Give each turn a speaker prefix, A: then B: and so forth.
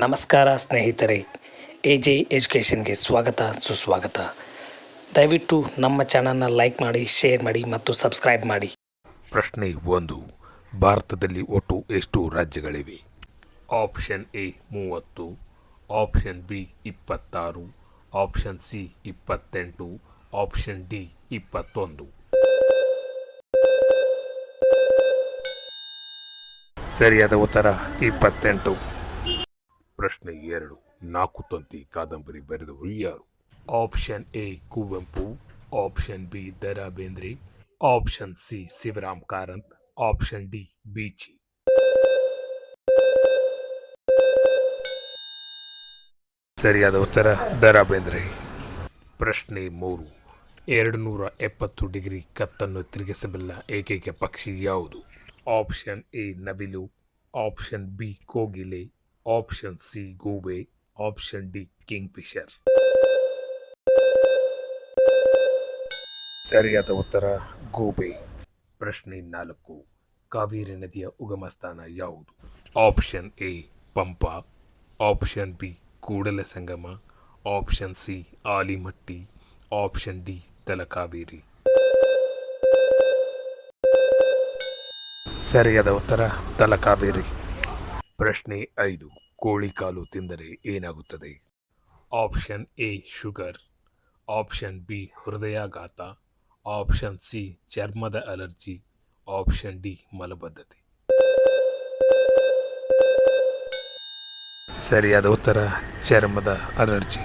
A: ನಮಸ್ಕಾರ ಸ್ನೇಹಿತರೆ, ಎ ಎಜುಕೇಷನ್ಗೆ ಸ್ವಾಗತ ಸುಸ್ವಾಗತ. ದಯವಿಟ್ಟು ನಮ್ಮ ಚಾನಲ್ನ ಲೈಕ್ ಮಾಡಿ, ಶೇರ್ ಮಾಡಿ ಮತ್ತು ಸಬ್ಸ್ಕ್ರೈಬ್ ಮಾಡಿ.
B: ಪ್ರಶ್ನೆ 1. ಭಾರತದಲ್ಲಿ ಒಟ್ಟು ಎಷ್ಟು ರಾಜ್ಯಗಳಿವೆ? Option A 30, option B 26, option C 28, option D 21. ಸರಿಯಾದ ಉತ್ತರ 28. ಪ್ರಶ್ನೆ 2. ನಾಲ್ಕು ತಂತಿ ಕಾದಂಬರಿ ಬರೆದವರು ಯಾರು? Option A Kuvempu, option B Da Ra Bendre, option C Shivaram Karanth, option D Beechi. ಸರಿಯಾದ ಉತ್ತರ ದ.ರಾ ಬೇಂದ್ರೆ. ಪ್ರಶ್ನೆ 3. 270 ಡಿಗ್ರಿ ಕತ್ತನ್ನು ತಿರುಗಿಸಬಲ್ಲ ಏಕೈಕ ಪಕ್ಷಿ ಯಾವುದು? ಆಪ್ಷನ್ ಎ ನವಿಲು, ಆಪ್ಷನ್ ಬಿ ಕೋಗಿಲೆ, ಆಪ್ಷನ್ ಸಿ ಗೂಬೆ, ಆಪ್ಷನ್ ಡಿ ಕಿಂಗ್ ಫಿಶರ್. ಸರಿಯಾದ ಉತ್ತರ ಗೂಬೆ. ಪ್ರಶ್ನೆ 4. ಕಾವೇರಿ ನದಿಯ ಉಗಮ ಸ್ಥಾನ ಯಾವುದು? Option A Pampa, option B Kudala Sangama, option C Almatti, option D Talakaveri. ಸರಿಯಾದ ಉತ್ತರ ತಲಕಾವೇರಿ. ಪ್ರಶ್ನೆ 5. ಕೋಳಿ ಕಾಲು ತಿಂದರೆ ಏನಾಗುತ್ತದೆ? Option A sugar, option B ಹೃದಯಾಘಾತ, ಆಪ್ಷನ್ ಸಿ ಚರ್ಮದ ಅಲರ್ಜಿ, ಆಪ್ಷನ್ ಡಿ ಮಲಬದ್ಧತೆ. ಸರಿಯಾದ ಉತ್ತರ ಚರ್ಮದ ಅಲರ್ಜಿ.